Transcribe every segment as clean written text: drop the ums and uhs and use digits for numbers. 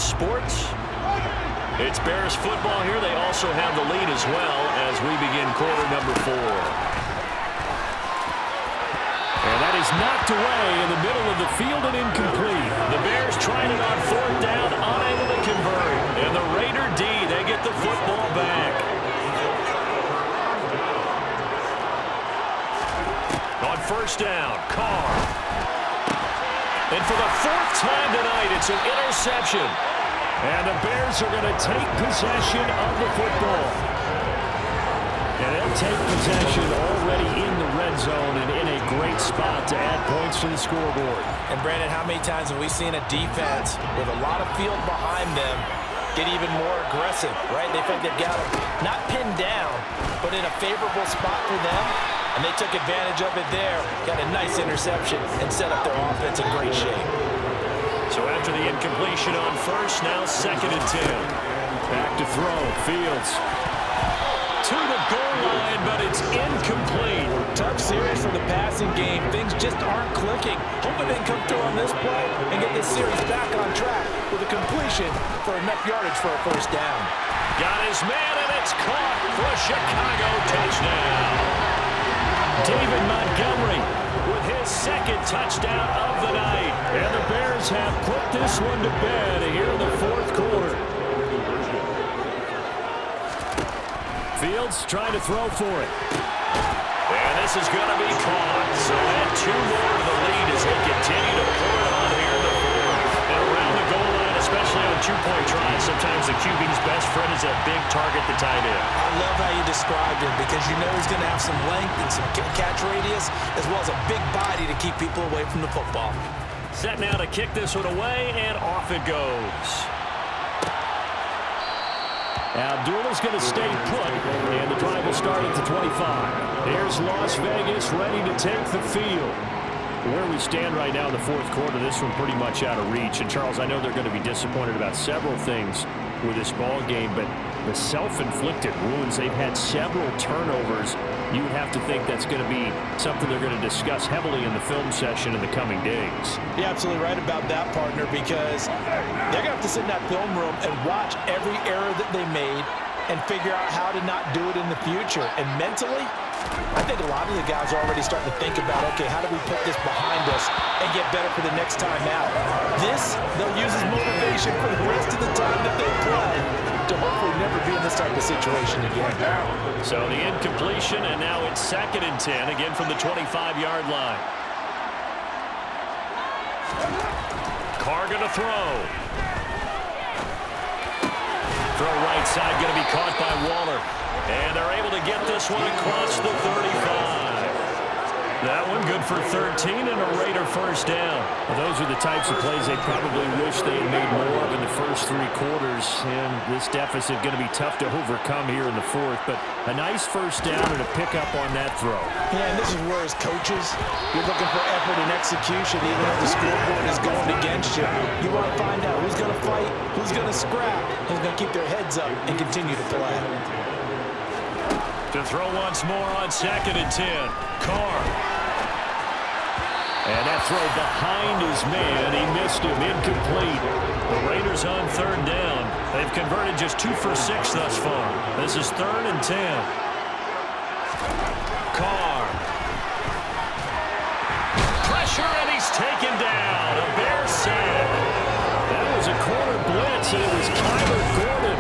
Sports. It's Bears football here. They also have the lead as well as we begin quarter number 4. And that is knocked away in the middle of the field and incomplete. The Bears trying it on 4th down, unable to convert. And the Raider D, they get the football back. On 1st down, Carr. And for the 4th time tonight, it's an interception. And the Bears are going to take possession of the football. And they'll take possession already in the red zone and in a great spot to add points to the scoreboard. And Brandon, how many times have we seen a defense with a lot of field behind them get even more aggressive, right? They think they've got them not pinned down, but in a favorable spot for them. And they took advantage of it there, got a nice interception, and set up their offense in great shape. So after the incompletion on 1st, now 2nd and 10. Back to throw, Fields. To the goal line, but it's incomplete. Tough series for the passing game. Things just aren't clicking. Hoping they can come through on this play and get this series back on track with a completion for enough yardage for a 1st down. Got his man, and it's caught for a Chicago touchdown. David Montgomery with his 2nd touchdown of the night. And the Bears have put this one to bed here in the 4th quarter. Fields trying to throw for it. And this is going to be caught. So add 2 more to the lead as they continue to pour it on here in the 4th. And around the goal line, especially on 2-point tries, sometimes the QB's best friend is a big target, the tight end. I love how you described him because you know he's going to have some length and some catch radius as well as a big body to keep people away from the football. Set now to kick this one away, and off it goes. Abdullah's going to stay put, and the drive will start at the 25. Here's Las Vegas ready to take the field. Where we stand right now in the 4th quarter, this one pretty much out of reach. And, Charles, I know they're going to be disappointed about several things with this ball game, but the self-inflicted wounds, they've had several turnovers. You would have to think that's going to be something they're going to discuss heavily in the film session in the coming days. You're absolutely right about that, partner, because they're going to have to sit in that film room and watch every error that they made and figure out how to not do it in the future. And mentally, I think a lot of the guys are already starting to think about, okay, how do we put this behind us and get better for the next time out? This, they'll use as motivation for the rest of the time that they play to hopefully never be in this type of situation again. So the incompletion, and now it's 2nd and 10, again from the 25-yard line. Carr going to throw. Throw right side, going to be caught by Waller. And they're able to get this one across the 35. That one good for 13 and a Raider 1st down. Well, those are the types of plays they probably wish they had made more of in the first 3 quarters. And this deficit going to be tough to overcome here in the 4th. But a nice 1st down and a pickup on that throw. Yeah, and this is where as coaches, you're looking for effort and execution even if the scoreboard is going against you. You want to find out who's going to fight, who's going to scrap, who's going to keep their heads up and continue to play. To throw once more on 2nd and 10. Carr. And that throw behind his man. He missed him. Incomplete. The Raiders on 3rd down. They've converted just 2 for 6 thus far. This is 3rd and 10. Carr. Pressure, and he's taken down. A Bears sack. That was a corner blitz, and it was Kyler Gordon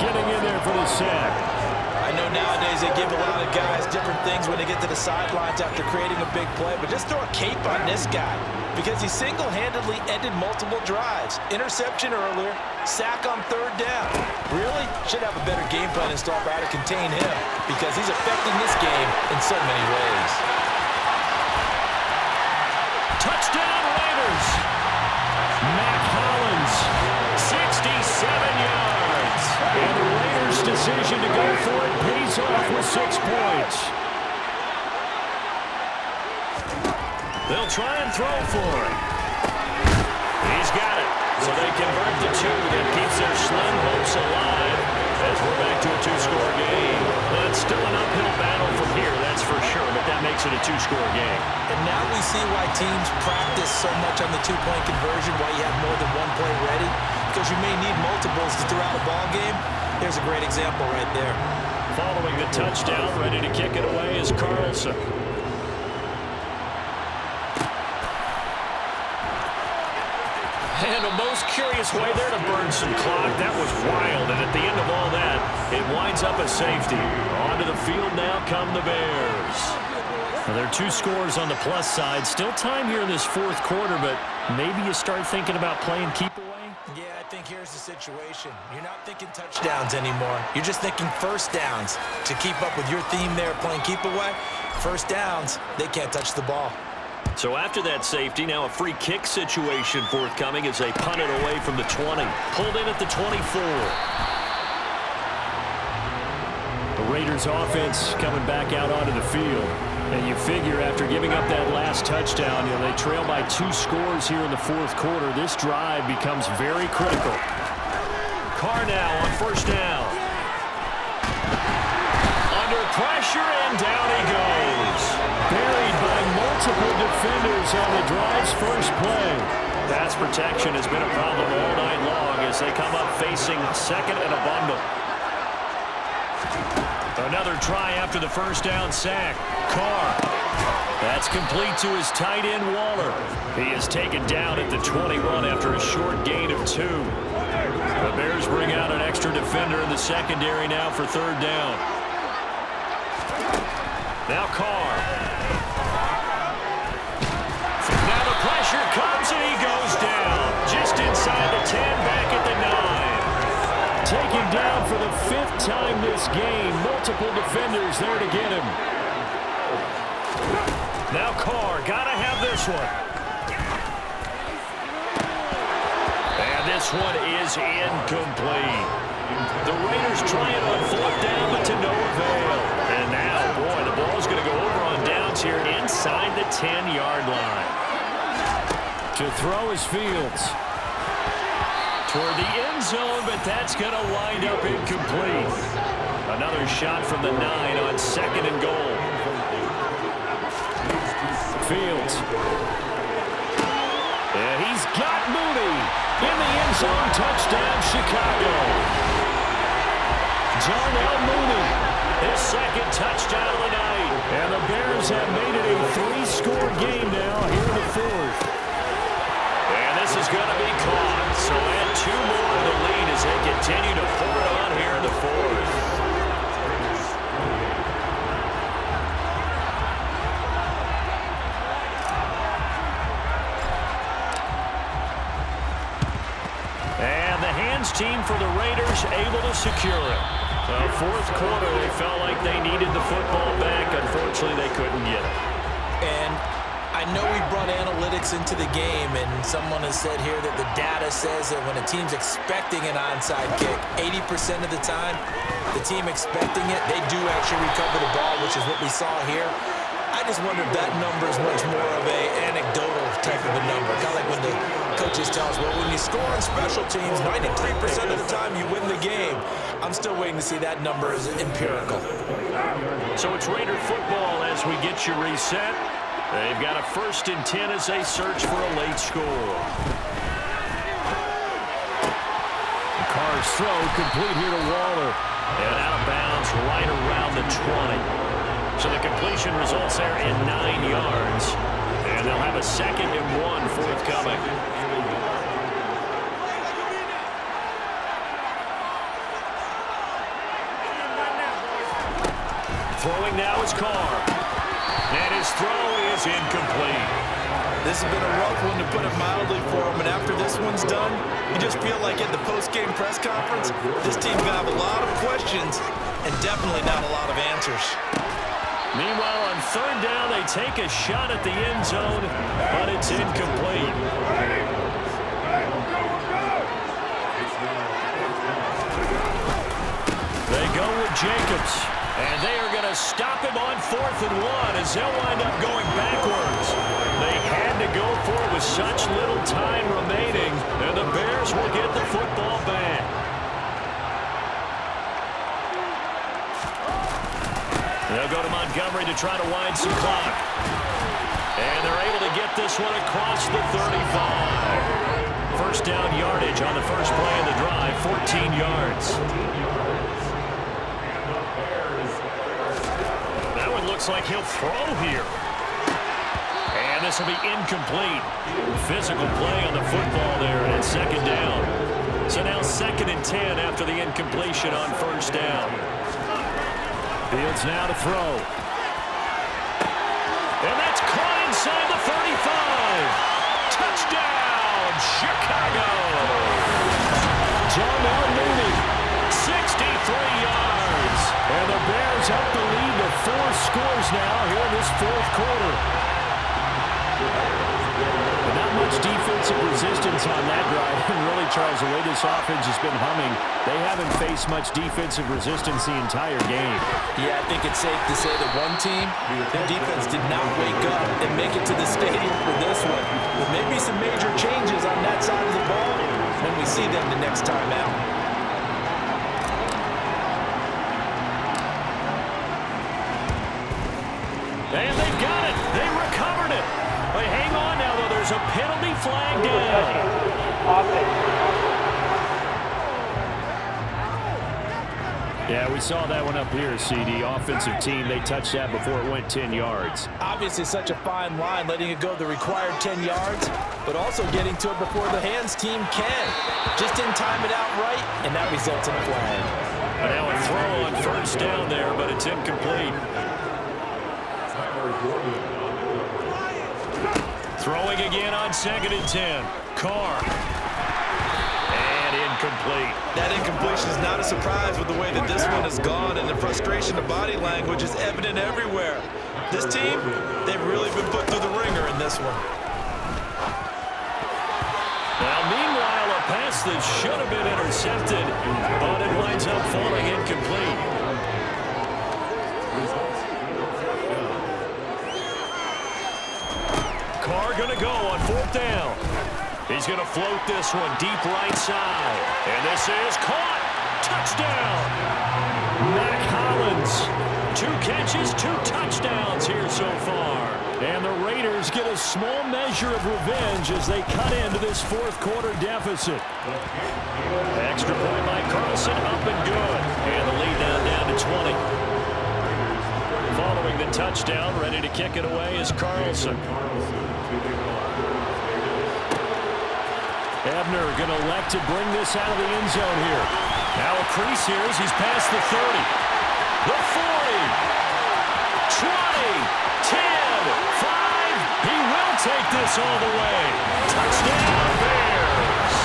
getting in there for the sack. I know nowadays they give a lot of guys different things when they get to the sidelines after creating a big play, but just throw a cape on this guy because he single-handedly ended multiple drives. Interception earlier, sack on 3rd down. Really should have a better game plan and start how to contain him because he's affecting this game in so many ways. Touchdown Raiders! Mac Hollins, 67 yards. And the Raiders' decision to go for it pays off with 6 points. They'll try and throw for it. He's got it. So they convert the 2. That keeps their slim hopes alive as we're back to a 2-score game. Well, it's still an uphill battle from here, that's for sure, but that makes it a 2-score game. And now we see why teams practice so much on the 2-point conversion, why you have more than one play ready. because you may need multiples throughout a ball game. There's a great example right there. Following the touchdown, ready to kick it away is Carlson. And a most curious way there to burn some clock. That was wild, and at the end of all that, it winds up a safety. Onto the field now come the Bears. Well, there are 2 scores on the plus side. Still time here in this fourth quarter, but maybe you start thinking about playing keep away? Yeah, I think here's the situation. You're not thinking touchdowns anymore. You're just thinking first downs. To keep up with your theme there, playing keep away, first downs, they can't touch the ball. So after that safety, now a free kick situation forthcoming as they punt it away from the 20. Pulled in at the 24. The Raiders offense coming back out onto the field. And you figure after giving up that last touchdown, they trail by 2 scores here in the fourth quarter. This drive becomes very critical. Carr now on first down. Under pressure, and down he goes. Buried by multiple defenders on the drive's first play. Pass protection has been a problem all night long as they come up facing second and a bundle. Another try after the first down sack. Carr. That's complete to his tight end, Waller. He is taken down at the 21 after a short gain of 2. The Bears bring out an extra defender in the secondary now for third down. Now Carr. Now the pressure comes and he goes down. Just inside the 10, back at the 9. Taken down for the 5th time this game. Multiple defenders there to get him. Now Carr, gotta have this one. And this one is incomplete. The Raiders trying on fourth down, but to no avail. And now, boy, the ball's going to go over on downs here inside the 10-yard line. To throw is Fields. Toward the end zone, but that's going to wind up incomplete. Another shot from the 9 on second and goal. Fields. And he's got Mooney in the end zone. Touchdown, Chicago. Darnell Mooney, his second touchdown of the night. And the Bears have made it a 3-score game now here in the fourth. And this is going to be caught. So add 2 more to the lead as they continue to pour it on here in the fourth. And the hands team for the Raiders able to secure it. Fourth quarter, they felt like they needed the football back. Unfortunately, they couldn't get it. And I know we brought analytics into the game, and someone has said here that the data says that when a team's expecting an onside kick, 80% of the time, the team expecting it, they do actually recover the ball, which is what we saw here. I just wonder if that number is much more of a anecdotal type of a number. Kind of like when the coaches tell us, well, when you score on special teams, 93% of the time you win the game. I'm still waiting to see that number as empirical. So it's Raider football as we get you reset. They've got a 1st and 10 as they search for a late score. Carr's throw complete here to Waller. And out of bounds right around the 20. So the completion results there in 9 yards. And they'll have a 2nd and 1 forthcoming. Throwing now is Carr. And his throw is incomplete. This has been a rough one, to put it mildly, for him. And after this one's done, you just feel like at the post-game press conference, this team's going to have a lot of questions and definitely not a lot of answers. Meanwhile, on third down, they take a shot at the end zone, but it's incomplete. They go with Jacobs, and they are going to stop him on 4th and 1 as they'll wind up going backwards. They had to go for it with such little time remaining, and the Bears will get the football back. They'll go to Montgomery to try to wind some clock. And they're able to get this one across the 35. 1st first down yardage on the first play of the drive, 14 yards. That one looks like he'll throw here. And this will be incomplete. Physical play on the football there, and it's second down. So now 2nd and 10 after the incompletion on first down. Fields now to throw. And that's caught inside the 35. Touchdown, Chicago. Darnell Mooney, 63 yards. And the Bears up the lead to 4 scores now here in this fourth quarter. But not much defensive resistance on that drive. And really, Charles, the way this offense has been humming, they haven't faced much defensive resistance the entire game. Yeah, I think it's safe to say that one team, their defense did not wake up and make it to the stadium for this one. With maybe some major changes on that side of the ball, then we see them the next time out. And they've got it. They recovered it. But hang on now, though. There's a penalty flag down. Yeah, we saw that one up here, CD. Offensive team, they touched that before it went 10 yards. Obviously such a fine line, letting it go the required 10 yards, but also getting to it before the hands team can. Just didn't time it out right, and that results in a flag. But now a throw on first down there, but it's incomplete. Throwing again on 2nd and 10. Carr. And incomplete. That incompletion is not a surprise with the way that this one has gone, and the frustration of body language is evident everywhere. This team, they've really been put through the ringer in this one. Now, meanwhile, a pass that should have been intercepted, but it winds up falling incomplete. Carr going to go on 4th down. He's going to float this one deep right side. And this is caught. Touchdown. Mac Hollins. 2 catches, 2 touchdowns here so far. And the Raiders get a small measure of revenge as they cut into this fourth quarter deficit. Extra point by Carlson, up and good. And the lead down to 20. Following the touchdown, ready to kick it away is Carlson. Ebner going to elect to bring this out of the end zone here. Now a crease here as he's past the 30. The 40. 20. 10. 5. He will take this all the way. Touchdown, Bears.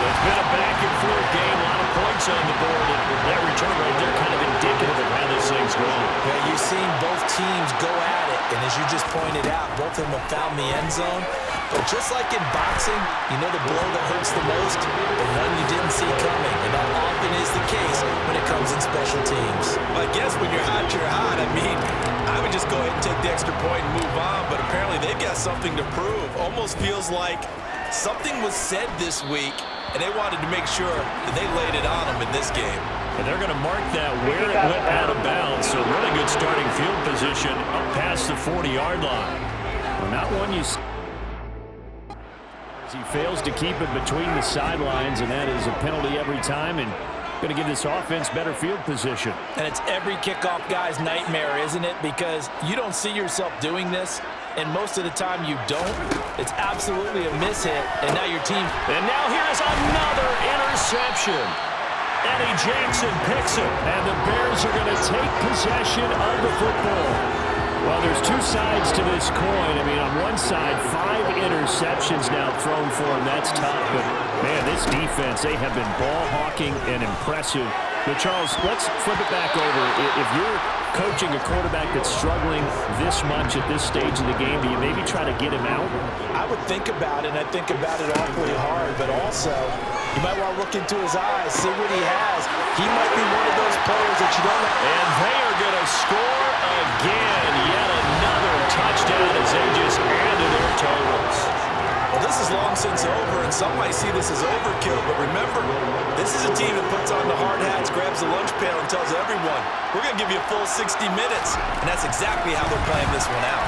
It's been a back-and-forth game. A lot of points on the board. And that return right there kind of indicative of how this thing's going. Yeah, you've seen both teams go at it. And as you just pointed out, both of them have found the end zone. But just like in boxing, you know the blow that hurts the most? The one you didn't see coming. And that often is the case when it comes in special teams. I guess when you're hot, you're hot. I mean, I would just go ahead and take the extra point and move on. But apparently they've got something to prove. Almost feels like something was said this week, and they wanted to make sure that they laid it on them in this game. And they're going to mark that where it went out of bounds. So really good starting field position up past the 40-yard line. Well, not one you see. He fails to keep it between the sidelines, and that is a penalty every time, and going to give this offense better field position. And it's every kickoff guy's nightmare, isn't it? Because you don't see yourself doing this, and most of the time you don't. It's absolutely a mishit, and now your team. And now here's another interception. Eddie Jackson picks it, and the Bears are going to take possession of the football. Well, there's 2 sides to this coin. I mean, on one side, 5 interceptions now thrown for him. That's tough. But, man, this defense, they have been ball hawking and impressive. But, Charles, let's flip it back over. If you're coaching a quarterback that's struggling this much at this stage of the game, do you maybe try to get him out? I would think about it, and I think about it awfully hard. But also, you might want to look into his eyes, see what he has. He might be one of those players that you don't know. And they are going to score again. Yet another touchdown as they just add to their totals. Well, this is long since over, and some might see this as overkill. But remember, this is a team that puts on the hard hats, grabs the lunch pail, and tells everyone, we're going to give you a full 60 minutes. And that's exactly how they're playing this one out.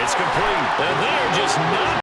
It's complete. And they are just not